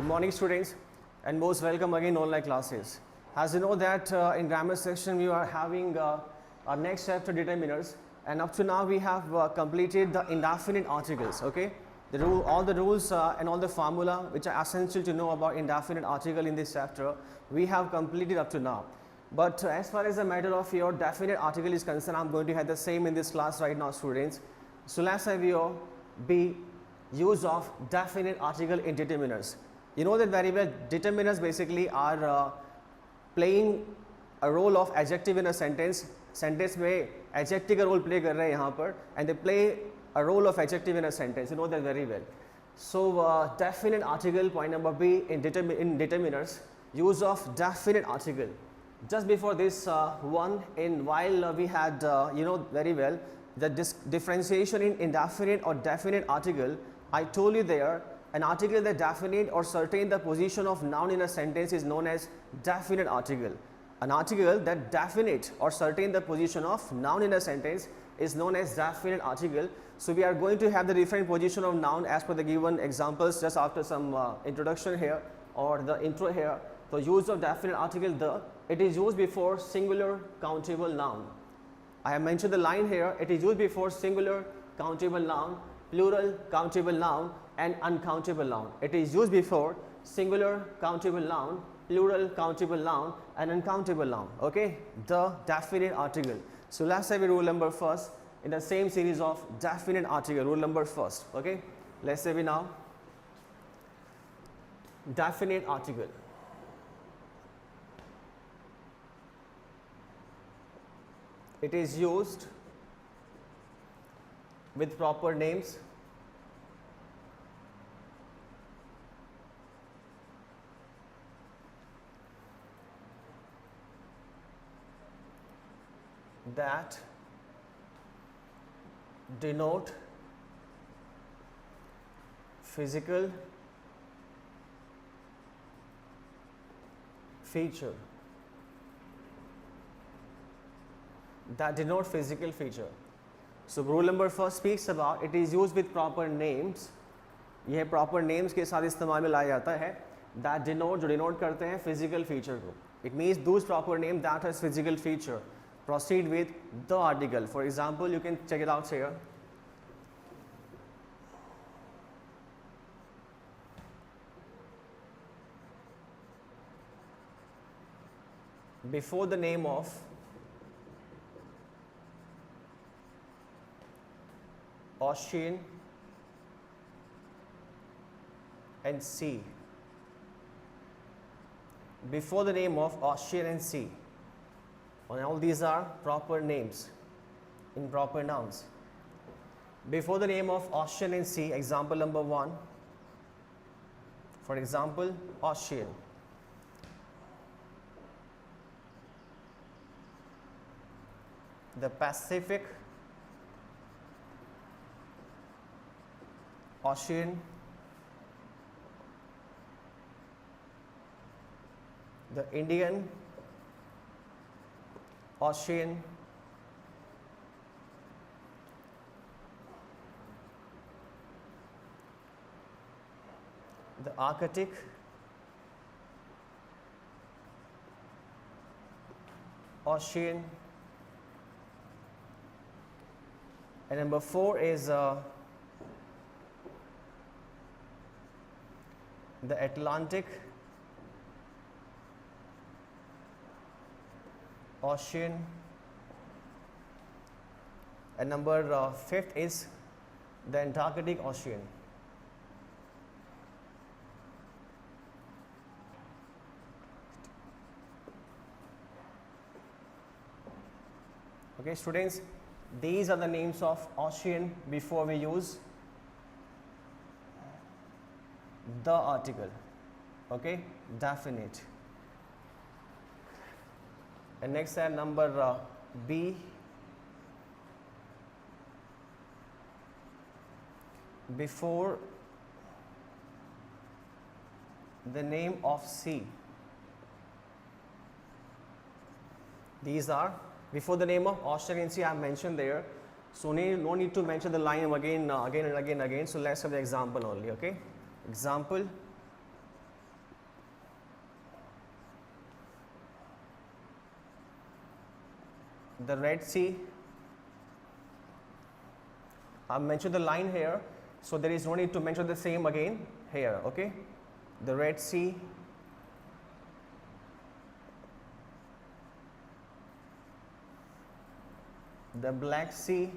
Good morning students and most welcome again online classes. As you know that in grammar section we are having our next chapter determiners, and up to now we have completed the indefinite articles. Okay, all the rules and all the formula which are essential to know about indefinite article in this chapter we have completed up to now. But as far as the matter of your definite article is concerned, I am going to have the same in this class right now students. So let's have your use of definite article in determiners. You know that very well. Determiners basically are playing a role of adjective in a sentence. Sentence में adjective का role play कर रहे हैं यहाँ पर, and they play a role of adjective in a sentence. You know that very well. So definite article, point number B in determiners, use of definite article. Just before this one, in while we had you know very well the differentiation in indefinite or definite article. I told you there, an article that definite or certain the position of noun in a sentence is known as definite article. An article that definite or certain the position of noun in a sentence is known as definite article. So we are going to have the different position of noun as per the given examples just after some introduction here or the intro here. So use of definite article, it is used before singular countable noun. I have mentioned the line here, it is used before singular countable noun, plural countable noun and uncountable noun. It is used before singular countable noun, plural countable noun and uncountable noun. Okay, the definite article. So let's have a rule number first in the same series of definite article. Rule number first. Okay, let's say we now definite article. It is used with proper names that denote physical feature. That denote physical feature. So rule number first speaks about it is used with proper names. यह proper names के साथ इस्तेमाल में लाया जाता है. That denote, जो denote करते हैं physical feature को. It means those proper name that has physical feature. Proceed with the article. For example, you can check it out here. Before the name of ocean and sea. Before the name of ocean and sea. And all these are proper names in proper nouns. Before the name of ocean and sea, example number 1. For example, ocean. The Pacific Ocean, the Indian Ocean, the Arctic Ocean, and number 4 is the Atlantic Ocean, and number 5th is the Antarctic Ocean. Okay students, these are the names of ocean before we use the article. Okay, definite. And next number B, before the name of sea. These are before the name of ocean and sea. I have mentioned there. So no need to mention the line again and again. So let's have the example only. Okay, example. the Red Sea. I've mentioned the line here, so there is no need to mention the same again here, okay? The Red Sea, the Black Sea,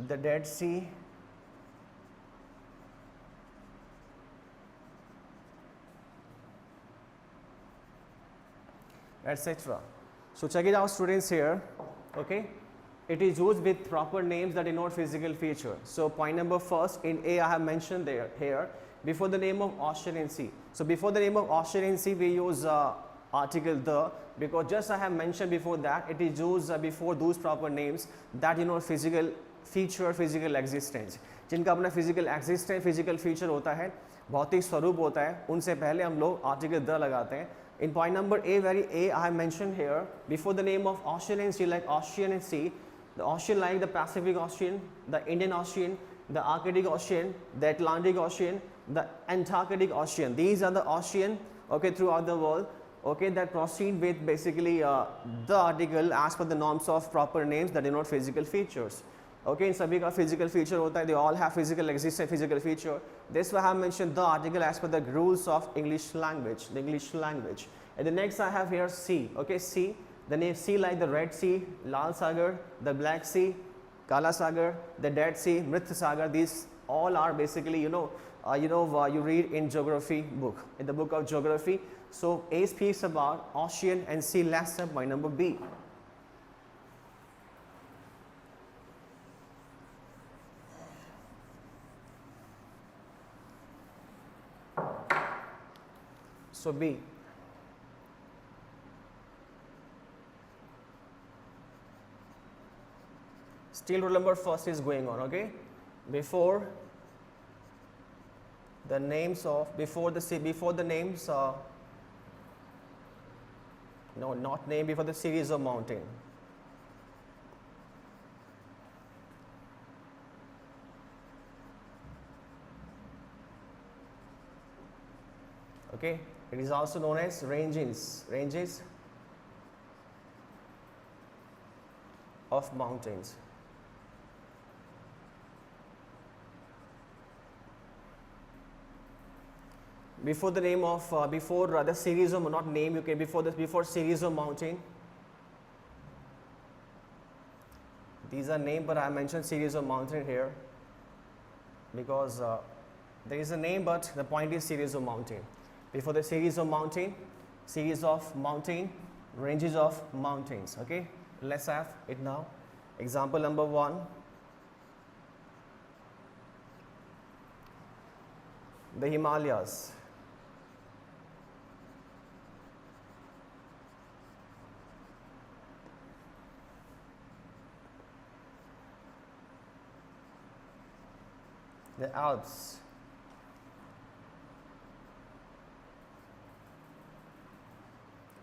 the Dead Sea, etc. So check it out, students, here, okay? It is used with proper names that denote physical feature. So point number first, in A I have mentioned there, here, before the name of ocean and sea. So before the name of ocean and sea, we use article the, because just I have mentioned before that, it is used before those proper names that denote physical feature, physical existence. जिनका अपना physical existence, physical feature होता है, भौतिक स्वरूप होता है, उनसे पहले हम लोग article the लगाते हैं. In point number A, very A, I have mentioned here, before the name of ocean and sea, like ocean and sea, the ocean like the Pacific Ocean, the Indian Ocean, the Arctic Ocean, the Atlantic Ocean, the Antarctic Ocean. These are the ocean, okay, throughout the world, okay, that proceed with basically the article as per the norms of proper names that denote physical features. Okay, in सभी का physical feature होता है, they all have physical existence, physical feature. This I have mentioned the article as per the rules of English language, the English language. And the next I have here sea, okay, sea, the name sea like the Red Sea, Lal Sagar, the Black Sea, Kala Sagar, the Dead Sea, Mrith Sagar. These all are basically, you read in geography book, in the book of geography. So A speaks about ocean and sea. Last step, point number B. So B. Still rule number first is going on, okay? Before the names of, before the names, no, not name, before the series of mountain. Okay, it is also known as ranges of mountains. Before the name of, before the series of, not name, you can, before series of mountain. These are name, but I mentioned series of mountain here because there is a name, but the point is series of mountain. Before the series of mountain, ranges of mountains. Okay, let's have it now. Example number 1. The Himalayas. The Alps.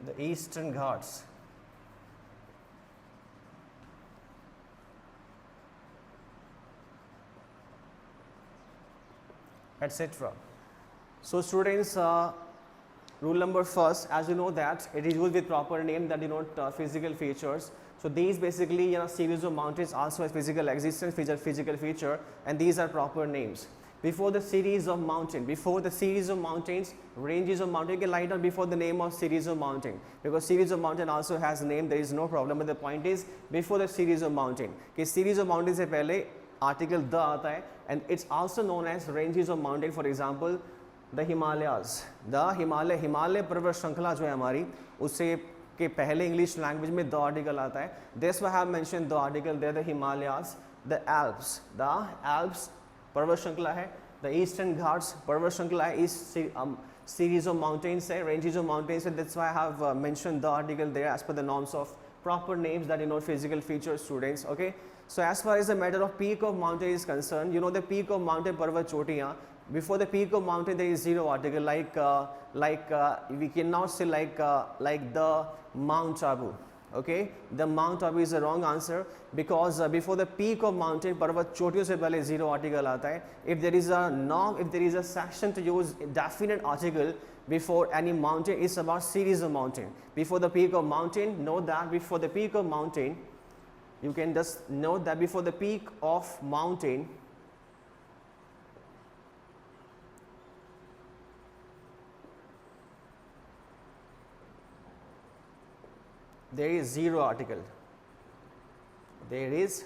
The Eastern Ghats. Etc. So students, rule number first, as you know that it is used with proper name that denote physical features. So these basically, series of mountains also has physical existence, physical feature, and these are proper names. Before the series of mountains, ranges of mountain, you can write down before the name of series of mountain, because series of mountain also has name, there is no problem, but the point is before the series of mountain. कि series of mountains से पहले article the आता है, and it's also known as ranges of mountain. For example, the Himalayas, the Himalaya पर्वत श्रृंखला जो है हमारी, उससे के पहले इंग्लिश लैंग्वेज में द आर्टिकल आता है. This I have mentioned the article there, the Himalayas, the Alps पर्वत श्रृंखला है, the Eastern Ghats पर्वत श्रृंखला है, इस series of mountains है, ranges of mountains है. That's why I have mentioned the article there as per the norms of proper names that denote physical features, students. Okay, so as far as the matter of peak of mountain is concerned, the peak of mountain पर्वत चोटियाँ, before the peak of mountain there is zero article, like we cannot say like the Mount Abu. Okay, the Mount Abu is the wrong answer because before the peak of mountain, पर्वत चोटियों से पहले zero article आता है. If there is a norm, if there is a section to use definite article before any mountain, it's about series of mountain. Before the peak of mountain, note that before the peak of mountain, you can just note that before the peak of mountain, there is zero article. There is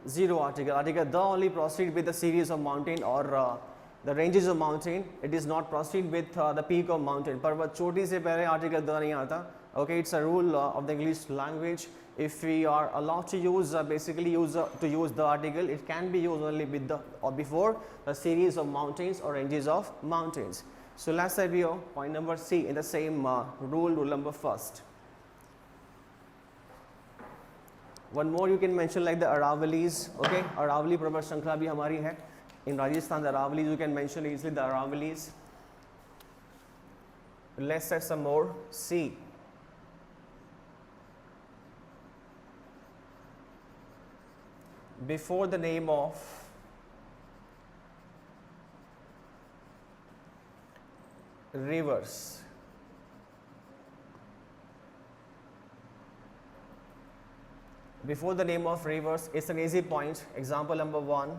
zero article. Article the only proceed with the series of mountain or the ranges of mountain. It is not proceed with the peak of mountain. पर्वत चोटी से पहले article the नहीं आता. Okay, it's a rule of the English language. If we are allowed to use basically use to use the article, it can be used only with the or before the series of mountains or ranges of mountains. So let's review point number C in the same rule number first. One more you can mention like the Aravalis. Okay, Aravali पर्वत श्रृंखला भी हमारी है. In Rajasthan, the Aravalis you can mention easily the Aravalis. Let's set some more. C. Before the name of rivers. Before the name of rivers, it's an easy point. Example number 1.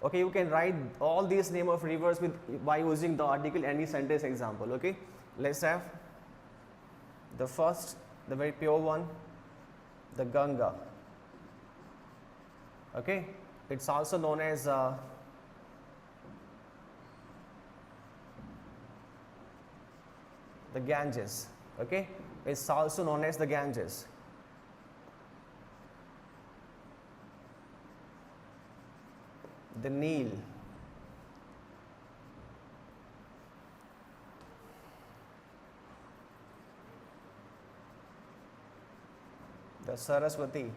Okay, you can write all these name of rivers with by using the article any sentence example. Okay, let's have the first, the very pure one, the Ganga. Okay, it's also known as the Ganges. Okay, it's also known as the Ganges. The Nile. The Saraswati.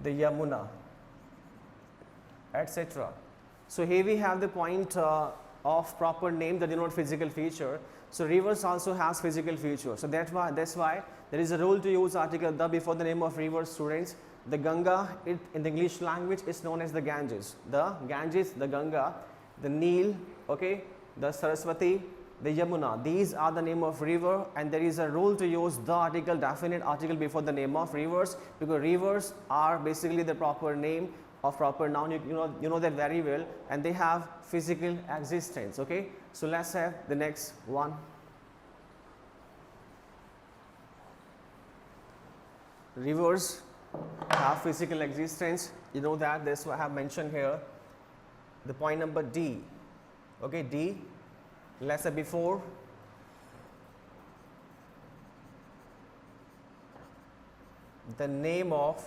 The Yamuna, etc. So here we have the point of proper name that denote physical feature. So rivers also has physical feature. So that's why there is a rule to use article the before the name of river, students. The Ganga, in the English language, is known as the Ganges. The Ganges, the Ganga, the Nile, okay, the Saraswati, the Yamuna. These are the name of river, and there is a rule to use the article, definite article before the name of rivers, because rivers are basically the proper name of proper noun. You know that very well, and they have physical existence. Okay, so let's have the next one. Rivers have physical existence. You know that. That's what I have mentioned here. The point number D. Okay, D. Let's say before the name of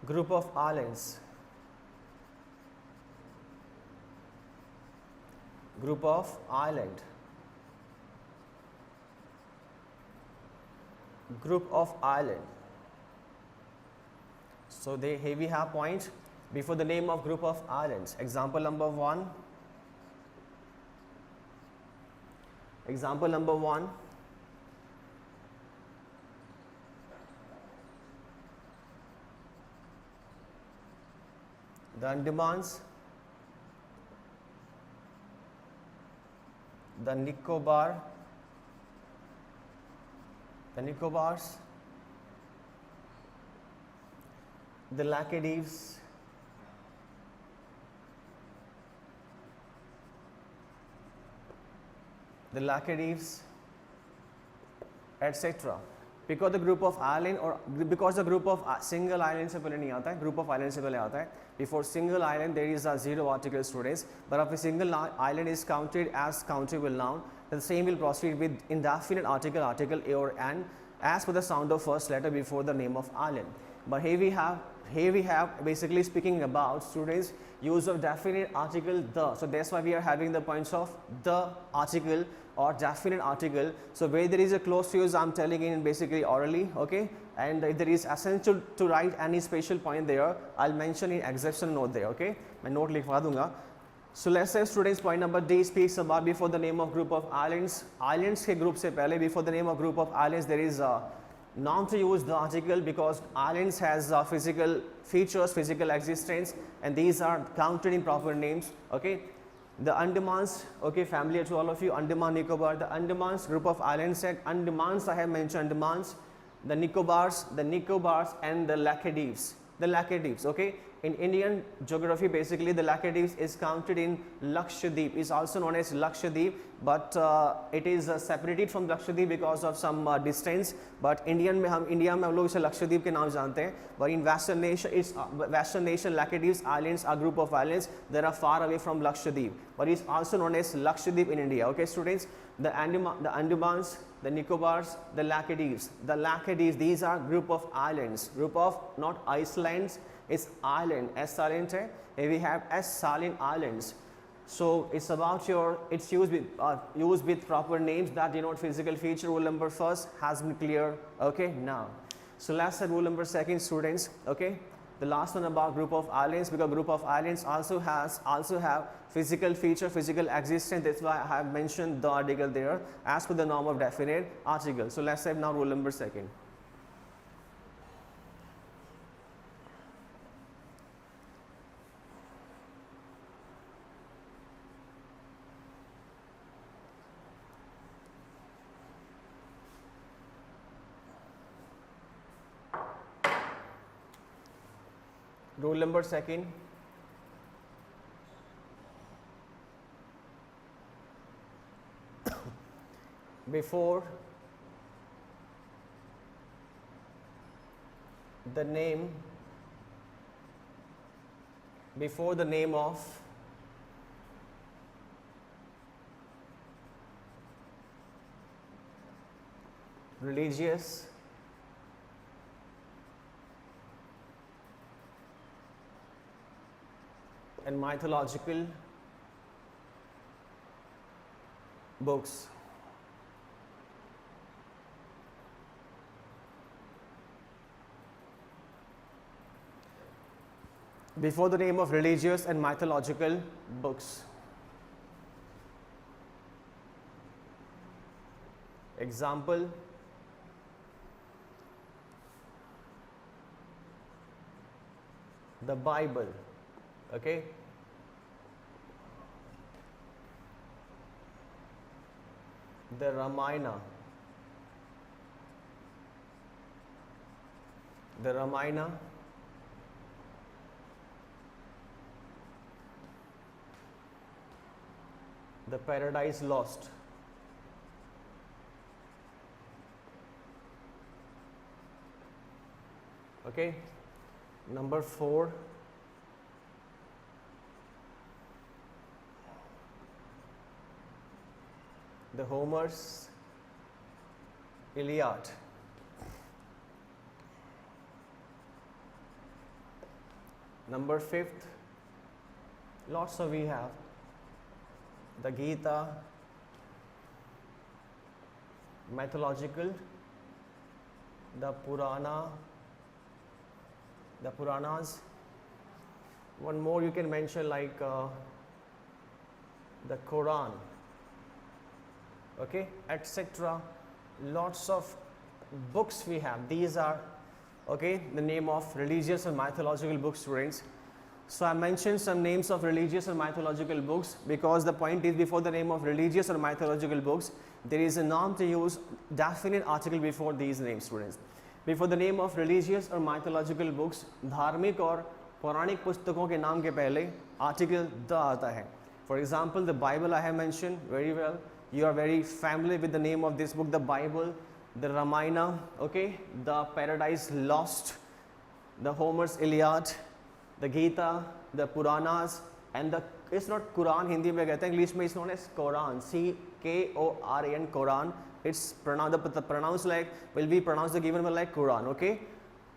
group of islands. Group of island. Group of island. So here we have point before the name of group of islands. Example number 1. Example number 1. The Andamans, the Nicobar, the Nicobars, the Laccadives, etc. Because the group of island or because the group of single island से पहले नहीं आता है, group of island से पहले आता है. Before single island there is a zero article, students. But if a single island is counted as countable noun, then the same will proceed with indefinite article, article a or an, as per the sound of first letter before the name of island. But here we have basically speaking about, students, use of definite article the. So that's why we are having the points of the article or definite article. So where there is a close use, I'm telling in basically orally, okay. And if there is essential to write any special point there, I'll mention in exception note there, okay. मैं note लिखवा दूँगा. So let's say students, point number D speaks about before the name of group of islands. Islands के group से पहले, before the name of group of islands, there is a norm to use the article because islands has physical features, physical existence, and these are counted in proper names, okay. The Andamans, okay, familiar to all of you, Andaman Nicobar, the Andamans group of islands, and Andamans I have mentioned, Andamans, the Nicobars, and the Laccadives, okay. In Indian geography, basically the Laccadives is counted in Lakshadweep, is also known as Lakshadweep, but it is separated from Lakshadweep because of some distance. But India में हम लोग इसे लक्षद्वीप के नाम जानते हैं. But in Western nation, Laccadives islands are group of islands that are far away from Lakshadweep, but it's also known as Lakshadweep in India. Okay, students, the Andamans, the Nicobars, the Laccadives. These are group of islands, group of not islands. It's island, S silent hai. Here we have S silent islands. So it's about it's used with proper names that denote physical feature. Rule number first has been clear, okay, now. So let's say rule number second, students, okay. The last one about group of islands, because group of islands also have physical feature, physical existence. That's why I have mentioned the article there as per the norm of definite article. So let's say now rule number second. Rule number second, before the name of religious and mythological books, before the name of religious and mythological books. Example, the Bible, okay. The Ramayana, the Paradise Lost, okay. Number 4, the Homer's Iliad. Number 5th, lots of we have the Gita, mythological, the Puranas. One more you can mention like the Quran, okay, etc. Lots of books we have. These are, okay, the name of religious and mythological books, students. So I mentioned some names of religious and mythological books because the point is before the name of religious or mythological books, there is a norm to use definite article before these names, students. Before the name of religious or mythological books, धार्मिक और पौराणिक पुस्तकों के नाम के पहले article the आता है. For example, the Bible I have mentioned very well. You are very familiar with the name of this book, the Bible, the Ramayana, okay, the Paradise Lost, the Homer's Iliad, the Gita, the Puranas, and the, it's not Quran, Hindi में कहते हैं, English में it's known as Quran, C-K-O-R-A-N, Quran. It's pronounced like, will be pronounced the given one like Quran, okay.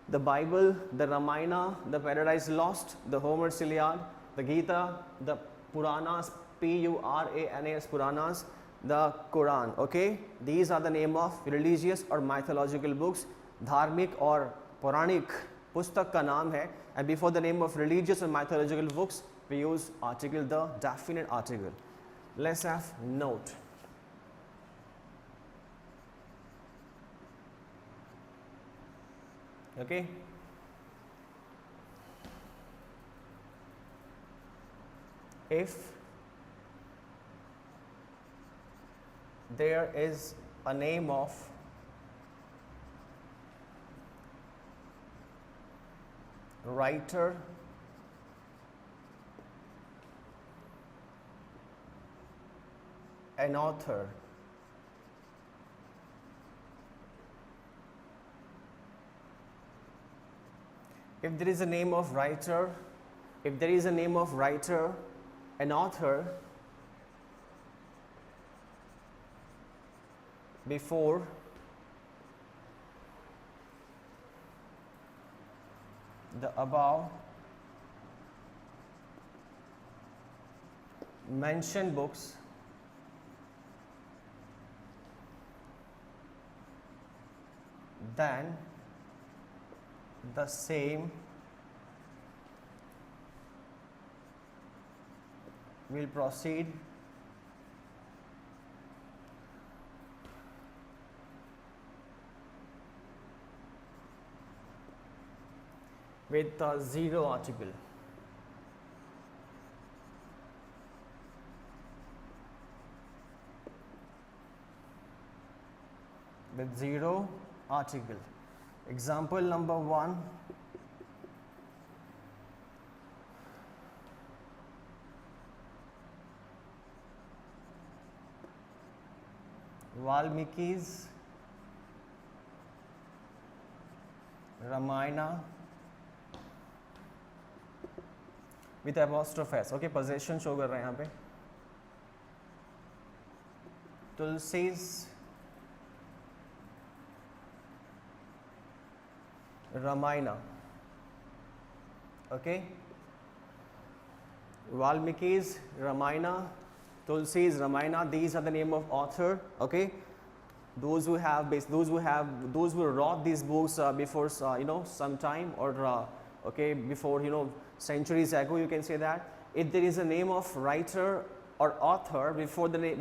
The Bible, the Ramayana, the Paradise Lost, the Homer's Iliad, the Gita, the Puranas, P-U-R-A-N-A-S, Puranas, the Quran. Okay, these are the name of religious or mythological books. धार्मिक और पौराणिक पुस्तक का नाम है. And before the name of religious or mythological books, we use article, the definite article. Let's have note. Okay. If there is a name of writer, an author, if there is a name of writer, if there is a name of writer, an author before the above mentioned books, then the same will proceed with the zero article. With zero article. Example number 1. Valmiki's Ramayana with apostrophe s. Okay, possession show कर रहे हैं यहाँ पे. Tulsi's Ramayana. Okay, Valmiki's Ramayana, Tulsi's Ramayana. These are the name of author. Okay, those who wrote these books before some time, or okay, before centuries ago, you can say that. If there is a name of writer or author before the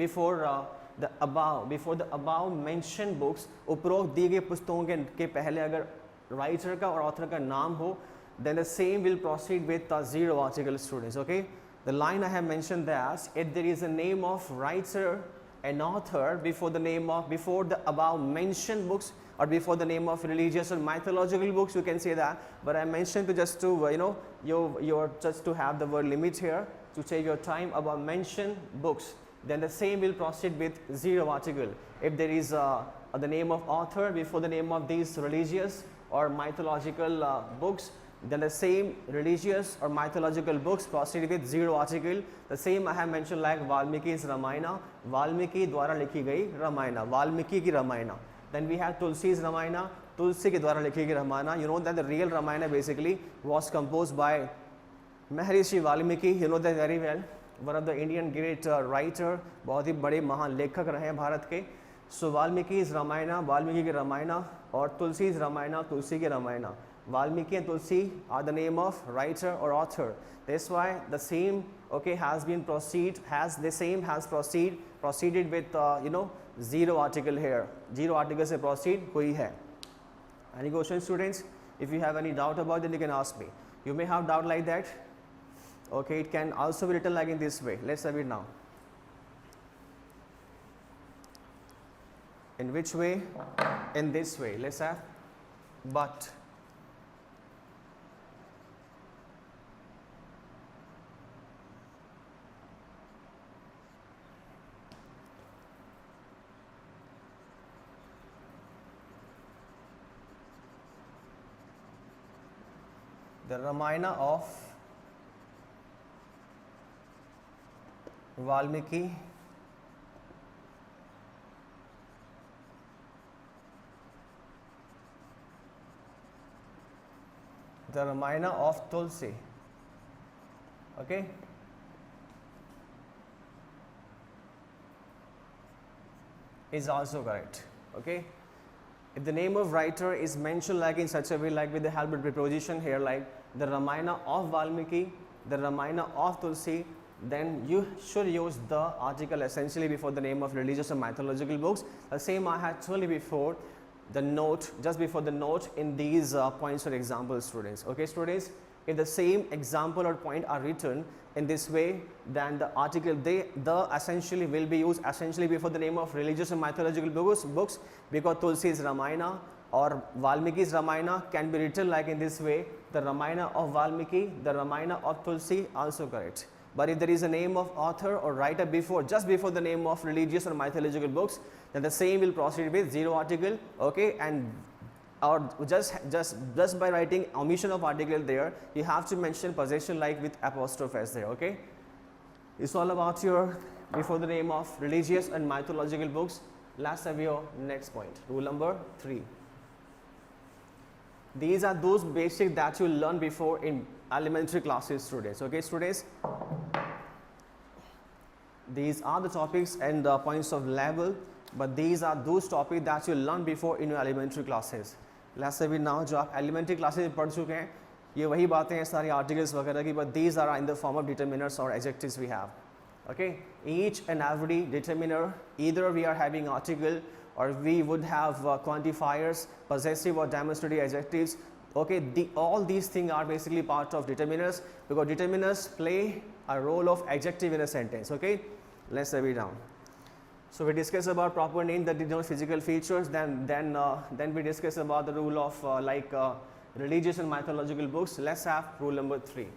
above mentioned books, उपरोक्त दिए गए पुस्तकों के पहले अगर writer का और author का नाम हो, then the same will proceed with the zero article, students. Okay, the line I have mentioned that if there is a name of writer, an author before the above mentioned books, or before the name of religious or mythological books, you can say that. But I mentioned to just to you're just to have the word limit here, to take your time about mentioned books, then the same will proceed with zero article. If there is the name of author before the name of these religious or mythological books, then the same religious or mythological books proceed with zero article. The same I have mentioned like Valmiki's Ramayana, Valmiki द्वारा लिखी गई Ramayana, Valmiki की Ramayana. Then we have Tulsi's Ramayana, Tulsi के द्वारा लिखी गई Ramayana. You know that the real Ramayana basically was composed by Maharishi Valmiki. You know that very well. One of the Indian great writer, बहुत ही बड़े महान लेखक रहे हैं भारत के. So Valmiki's Ramayana, Valmiki की Ramayana, और Tulsi's Ramayana, Tulsi की Ramayana. Valmiki and Tulsi are the name of writer or author. That's why the same proceeded with zero article here. Zero article से proceed हुई है. Any question, students? If you have any doubt about it, you can ask me. You may have doubt like that. Okay, it can also be written like in this way. Let's have it now. In which way? In this way. Let's have but. The Ramayana of Valmiki the Ramayana of Tulsi. Okay, is also correct. Okay. If the name of writer is mentioned like in such a way, like with the help of preposition here, like the Ramayana of Valmiki, the Ramayana of Tulsi, then you should use the article essentially before the name of religious or mythological books. The same I had told you before, the note, just before the note in these points or examples, students. Okay, students, if the same example or point are written in this way, then the article the essentially will be used essentially before the name of religious and mythological books, because Tulsi's Ramayana or Valmiki's Ramayana can be written like in this way, the Ramayana of Valmiki, the Ramayana of Tulsi, also correct. But if there is a name of author or writer before, just before the name of religious or mythological books, then the same will proceed with zero article, okay, and or just by writing omission of article there, you have to mention possession like with apostrophe s there, okay. It's all about your before the name of religious and mythological books. Let's have your next point, rule number 3. These are those basic that you learn before in elementary classes, students. Okay, students, these are the topics and the points of level, but these are those topics that you learn before in your elementary classes. Let's say now जो आप elementary classes में पढ़ चुके हैं, ये वही बातें हैं सारी articles वगैरह की, but these are in the form of determiners or adjectives we have. Okay, each and every determiner, either we are having article or we would have quantifiers, possessive or demonstrative adjectives. Okay, all these things are basically part of determiners, because determiners play a role of adjective in a sentence. Okay, let's have it down. So we discuss about proper name that denote physical features. Then we discuss about the rule of religious and mythological books. Let's have rule number 3.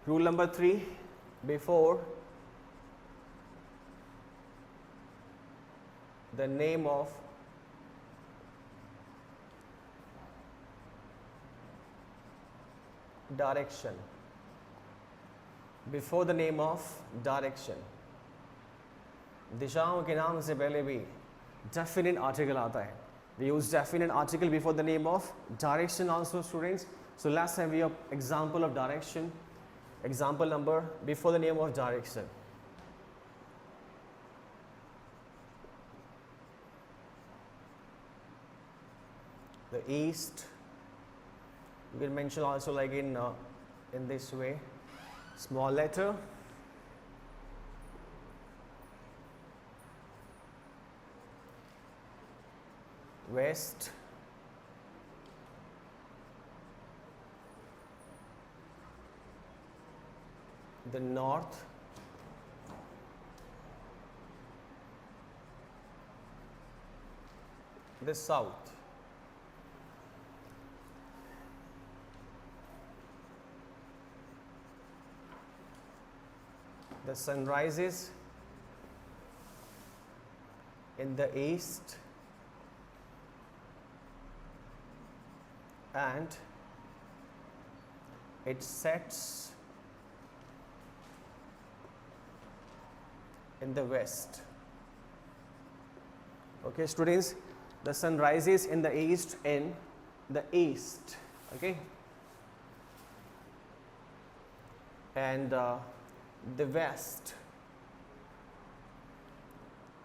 Rule number 3, before the name of direction, before the name of direction, दिशाओं के नाम से पहले भी definite article आता है. We use definite article before the name of direction also, students. So let's have your example of direction. Example number before the name of direction. The east, you can mention also like in this way, small letter. West, the north, the south. The sun rises in the east and it sets in the west. Okay, students, the sun rises in the east, okay, and the west,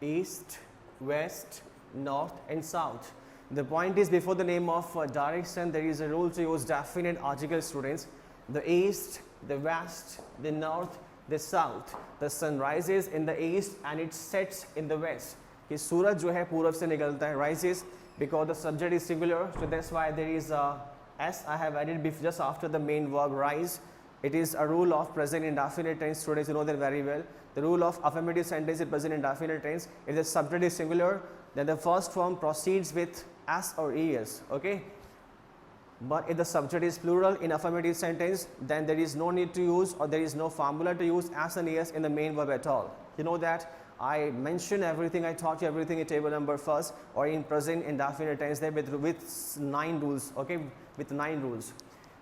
east, west, north and south. The point is, before the name of direction, there is a rule to use definite article, students. The east, the west, the north, the south. The sun rises in the east and it sets in the west. कि सूरज जो है पूरब से निकलता है, rises, because the subject is singular, so that's why there is a s I have added just after the main verb rise. It is a rule of present indefinite tense, students, you know that very well. The rule of affirmative sentence is present indefinite tense. If the subject is singular, then the first form proceeds with s or es, okay. But if the subject is plural in affirmative sentence, then there is no need to use, or there is no formula to use s and es in the main verb at all. You know that I mentioned everything, I taught you everything in table number first, or in present indefinite tense there with 9 rules, okay, with 9 rules.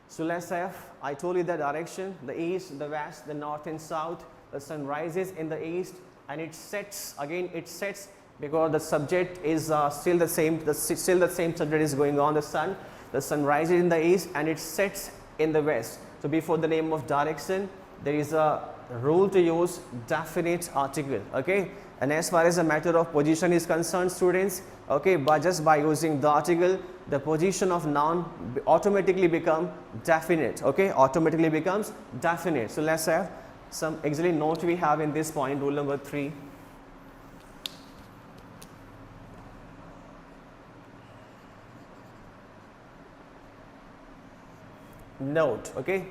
So let's have, I told you the direction, the east, the west, the north and south. The sun rises in the east and it sets, again it sets, because the subject is still the same subject is going on, the sun. The sun rises in the east and it sets in the west. So before the name of direction, there is a rule to use definite article. Okay, and as far as the matter of position is concerned, students, okay, but just by using the article, the position of noun automatically become definite. Okay, automatically becomes definite. So let's have some auxiliary note we have in this point, rule number 3. Note, okay.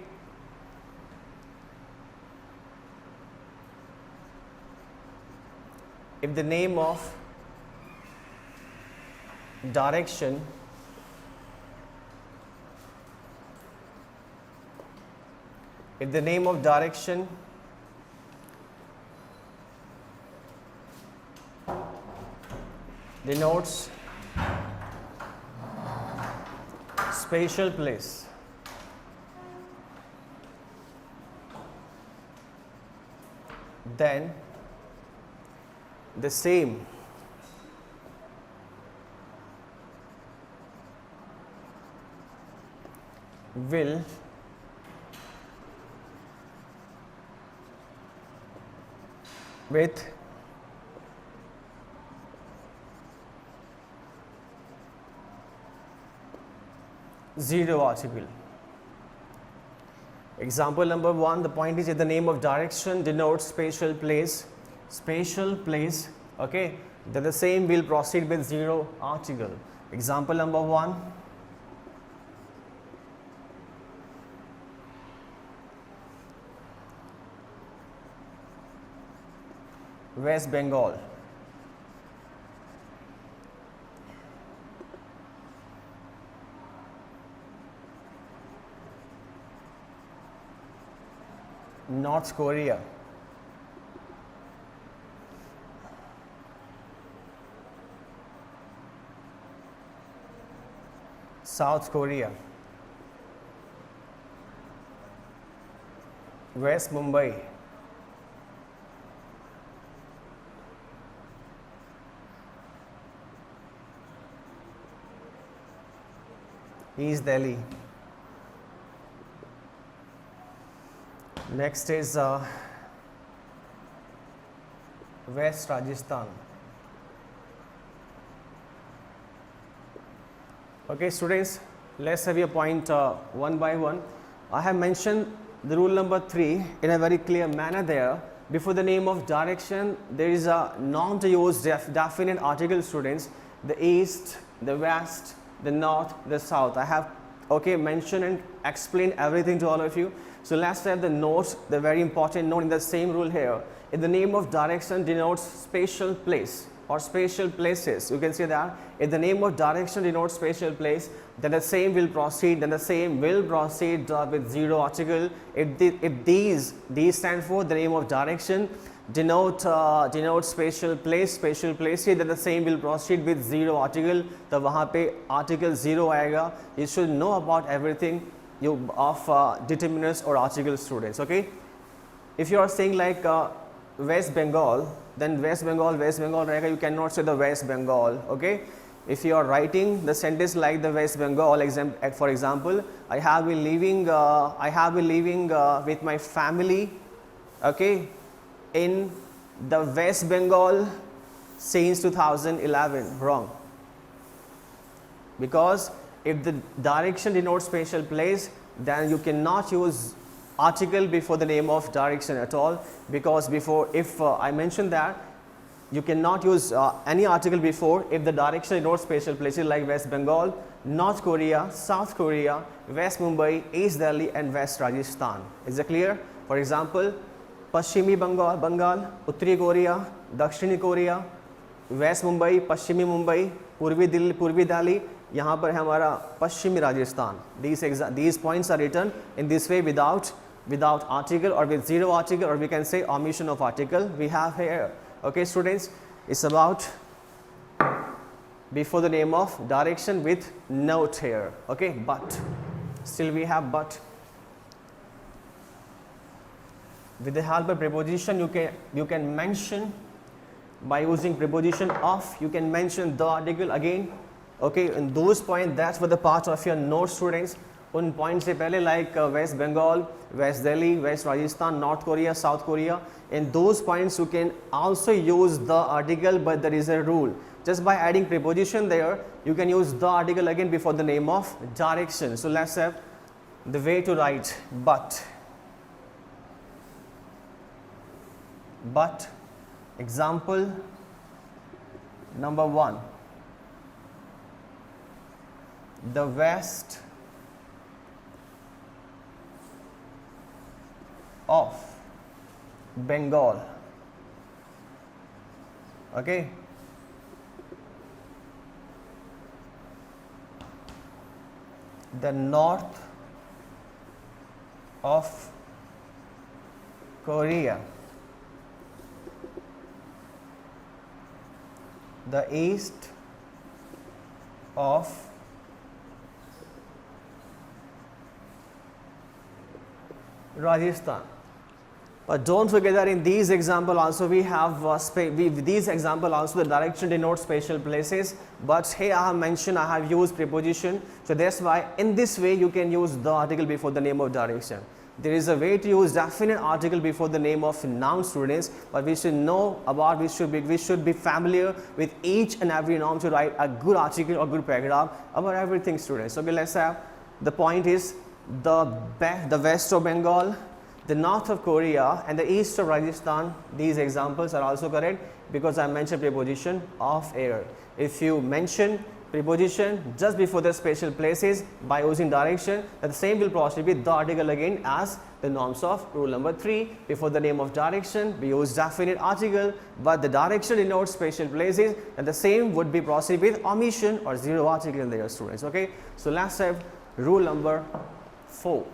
If the name of direction denotes spatial place, then the same will with zero article. Example number 1, the point is if the name of direction denotes spatial place, okay, then the same will proceed with zero article. Example number 1, West Bengal. North Korea. South Korea. West Mumbai. East Delhi. Next is West Rajasthan. Okay, students, let's have your point one by one. I have mentioned the rule number 3 in a very clear manner there. Before the name of direction, there is a noun to use definite article, students. The east, the west, the north, the south. I have mentioned and explained everything to all of you. So let's have the note, the very important note in the same rule here. If the name of direction denotes spatial place or spatial places, you can see that if the name of direction denotes spatial place, then the same will proceed. With zero article. If these stand for the name of direction, denote spatial place, then the same will proceed with zero article. तो वहाँ पे article 0 आएगा. You should know about everything of determinants or article, students. Okay, if you are saying like West Bengal, then West Bengal रहेगा. You cannot say the West Bengal. Okay, if you are writing the sentence like the West Bengal, for example, I have been living with my family, okay, in the West Bengal since 2011. Wrong, because if the direction denotes spatial place, then you cannot use article before the name of direction at all, because I mentioned that you cannot use any article before if the direction denotes spatial places like West Bengal, North Korea, South Korea, West Mumbai, East Delhi and West Rajasthan. Is it clear? For example, Paschimi Bengal, Uttari Korea, Dakshini Korea, West Mumbai, Paschimi Mumbai, Purvi Delhi, यहाँ पर है हमारा पश्चिमी Rajasthan. These points are written in this way without article or with zero article, or we can say omission of article we have here. Okay, students, it's about before the name of direction with note here. Okay, but still we have but. With the help of preposition, you can mention by using preposition of. You can mention the article again. Okay, in those points, that's what the part of your note, students. उन point से पहले like West Bengal, West Delhi, West Rajasthan, North Korea, South Korea. In those points you can also use the article, but there is a rule. Just by adding preposition there, you can use the article again before the name of direction. So let's have the way to write but. But, example number 1. The West of Bengal. Okay. The north of Korea. The east of Rajasthan. But don't forget that in these example also we have these example also the direction denotes spatial places, but here I have mentioned, I have used preposition, so that's why in this way you can use the article before the name of direction. There is a way to use definite article before the name of noun, students, but we should know about, we should be familiar with each and every noun to write a good article or good paragraph about everything, students. Okay, let's have the point is the West of Bengal, the north of Korea and the east of Rajasthan. These examples are also correct because I mentioned preposition of error. If you mention preposition just before the spatial places by using direction, then the same will proceed with the article again as the norms of rule number 3. Before the name of direction, we use definite article, but the direction denotes spatial places, and the same would be proceed with omission or zero article in there, students. Okay, so let's have rule number 4.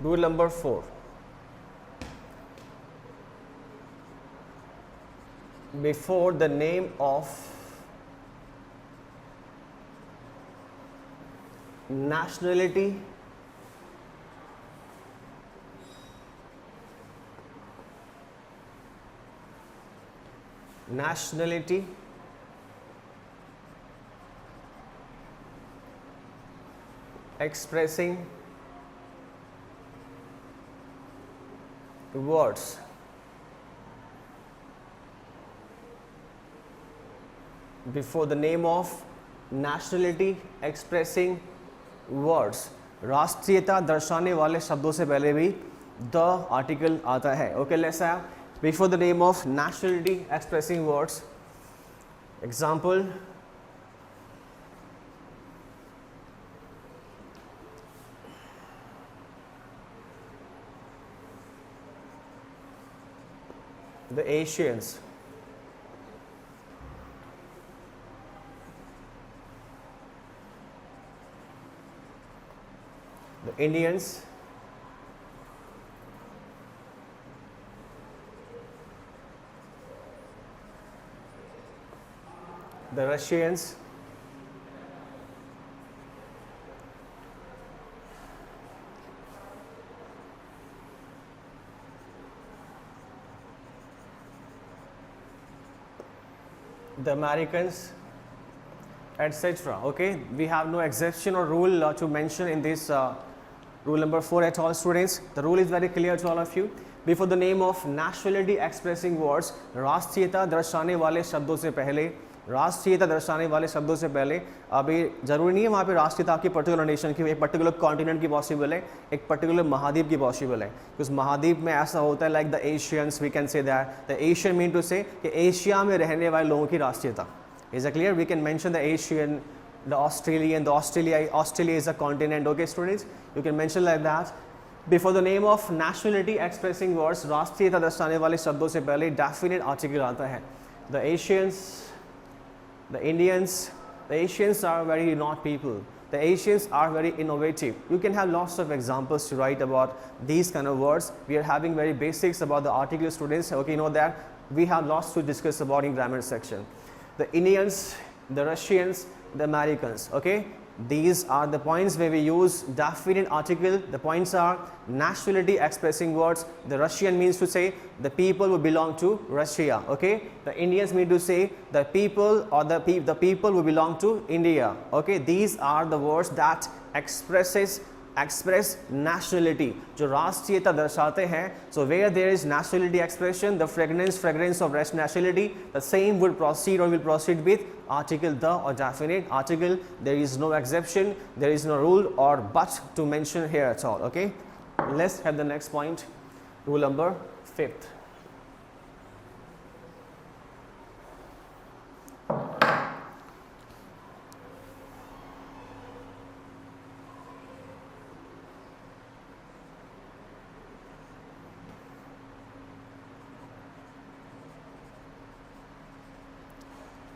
Rule number 4. Before the name of nationality, expressing words. Before the name of nationality expressing words, राष्ट्रीयता दर्शाने वाले शब्दों से पहले भी the article आता है. Okay, let's have before the name of nationality expressing words. Example, the Asians, the Indians, the Russians, the Americans, etc. Okay, we have no exception or rule to mention in this rule number 4 at all, students. The rule is very clear to all of you. Before the name of nationality expressing words, राष्ट्रीयता दर्शाने वाले शब्दों से पहले, राष्ट्रीयता दर्शाने वाले शब्दों से पहले, अभी जरूरी नहीं है वहाँ पे राष्ट्रीयता आपकी पर्टिकुलर नेशन की, एक पर्टिकुलर कॉन्टिनेंट की पॉसिबल है, एक पर्टिकुलर महाद्वीप की पॉसिबल है. उस महाद्वीप में ऐसा होता है like the Asians, we can say that the Asian mean to say कि एशिया में रहने वाले लोगों की राष्ट्रीयता. Is a clear? We can mention the Asian, the Australian, Australia is a continent. Okay, students, you can mention like that. Before the name of nationality expressing words, राष्ट्रीयता दर्शाने वाले शब्दों से पहले definite article आता है. The Asians, the Indians, the Asians are very not people. The Asians are very innovative. You can have lots of examples to write about these kind of words. We are having very basics about the article, students. Okay, you know that we have lots to discuss about in grammar section. the Indians, the Russians, the Americans. Okay, these are the points where we use definite article. The points are nationality expressing words. The Russian means to say the people who belong to Russia. Okay, the Indians mean to say the people or the people who belong to India. Okay, these are the words that express nationality, जो राष्ट्रीयता दर्शाते हैं. So where there is nationality expression, the fragrance of nationality, the same would proceed or will proceed with article the or definite article. There is no exception, there is no rule or but to mention here at all. Okay, let's have the next point, rule number 5th.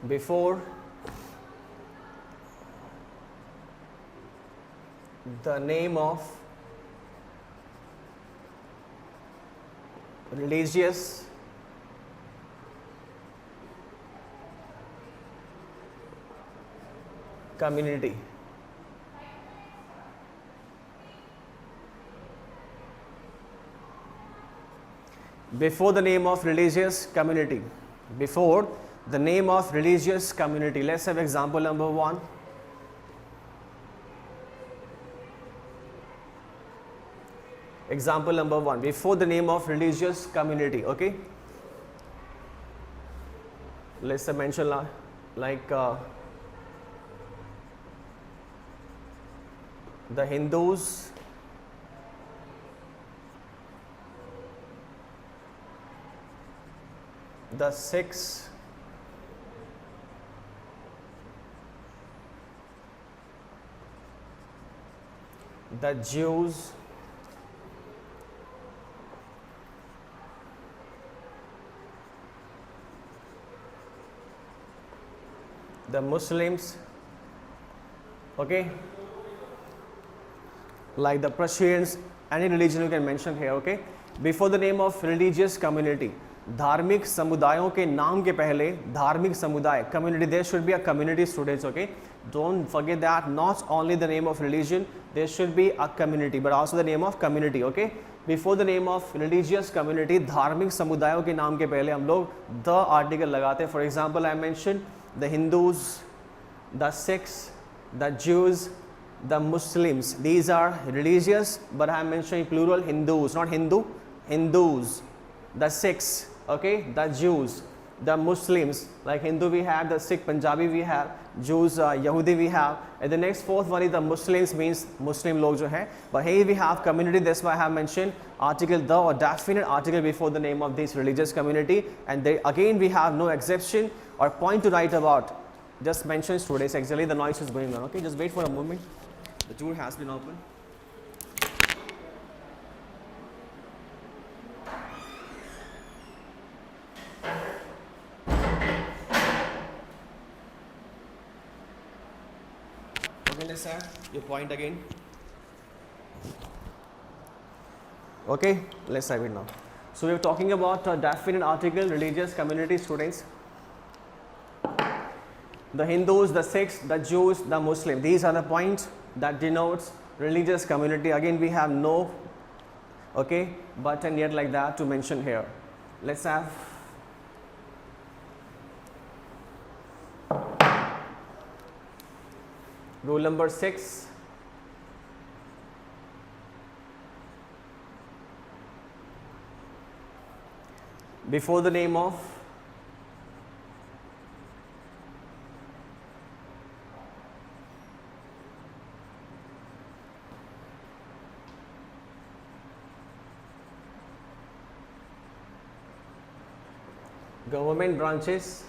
Before the name of religious community, before the name of religious community, before the name of religious community. Let's have example number 1. Example number 1, before the name of religious community. Okay, let's mention like the Hindus, the Sikhs, the Jews, the Muslims. Okay, like the Persians, any religion you can mention here. Okay, before the name of religious community, धार्मिक समुदायों के नाम के पहले धार्मिक समुदाय community, there should be a community, students. Okay, don't forget that not only the name of religion, there should be a community but also the name of community. Okay, before the name of religious community, धार्मिक समुदायों के नाम के पहले हम लोग the article लगाते हैं. For example, I mentioned the Hindus, the Sikhs, the Jews, the Muslims. These are religious, but I am mentioning plural, Hindus, not Hindu, Hindus, the Sikhs. Okay, the Jews, the Muslims, like Hindu we have, the Sikh Punjabi we have, Jews Yahudi we have, and the next fourth one is the Muslims, means Muslim log jo hai. But here we have community, that's why I have mentioned article the or definite article before the name of this religious community, and they, again we have no exception or point to write about. Just mention students, actually the noise is going on. Okay, just wait for a moment. The tour has been opened. Okay, let's have your point again. Okay, let's have it now. So we're talking about a definite article, religious community, students. The Hindus, the Sikhs, the Jews, the Muslims. These are the points that denotes religious community. Again, we have no, okay, button yet like that to mention here. Let's have rule number 6. Before the name of government branches,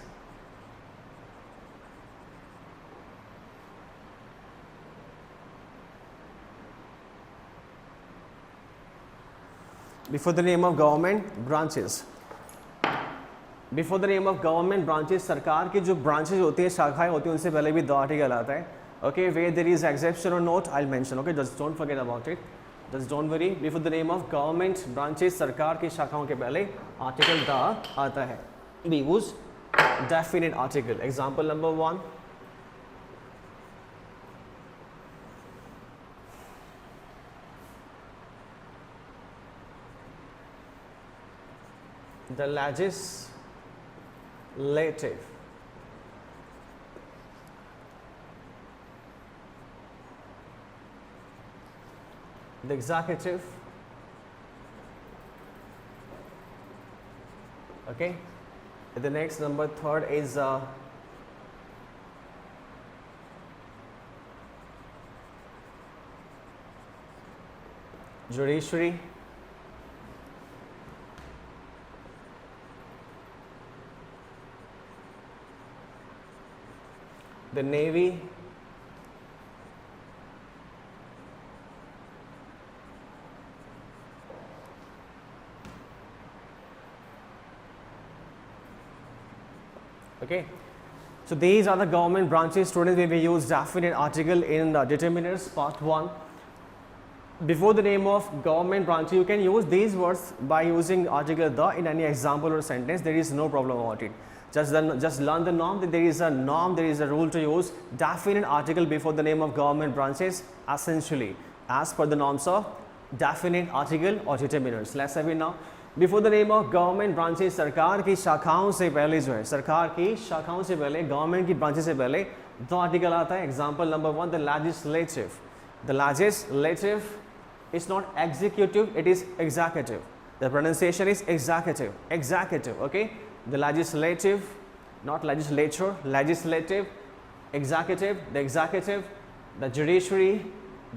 before the name of government branches, before the name of government branches, सरकार की जो branches होती हैं, शाखाएं होती हैं, उनसे पहले भी the article आता है. Okay, where there is exception or not, I'll mention. Okay, just don't forget about it. Just don't worry. Before the name of government branches, सरकार की शाखाओं के पहले article the आता है. We use definite article. Example number 1. The legislative. The executive. Okay. The next number 3rd is judiciary. The navy. Okay, so these are the government branches. Students, we will use definite article in the determiners part 1. Before the name of government branch, you can use these words by using article the in any example or sentence. There is no problem about it. Just learn the norm. That there is a norm, there is a rule to use definite article before the name of government branches, essentially as per the norms of definite article or determiners. Let's have it now. Before the name of government branches, सरकार की शाखाओं से पहले जो है, सरकार की शाखाओं से पहले, गवर्नमेंट की ब्रांचेस से पहले दो आर्टिकल आता है. Example number 1, the legislative. The legislative is not executive, it is executive. The pronunciation is executive, executive. Okay, the legislative, not legislature, legislative, executive, the executive, the judiciary,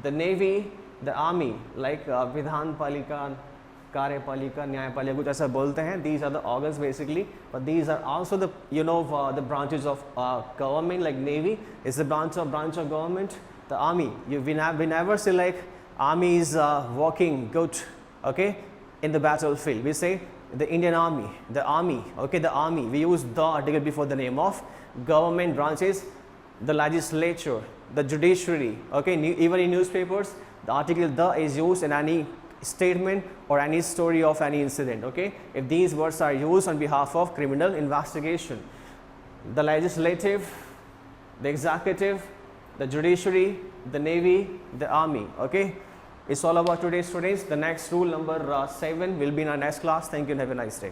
the navy, the army, like विधान पालिका, कार्यपालिका, न्यायपालिका, कुछ ऐसा बोलते हैं. These are the organs basically, but these are also the the branches of government. Like navy is the branch of government. The army, we never say like army is working good, okay, in the battlefield. We say the Indian army, the army, okay, the army. We use the article before the name of government branches. The legislature, the judiciary, okay, even in newspapers the article the is used in any statement or any story of any incident. Okay, if these words are used on behalf of criminal investigation. The legislative, the executive, the judiciary, the navy, the army. Okay, it's all about today, students. The next rule number 7 will be in our next class. Thank you and have a nice day.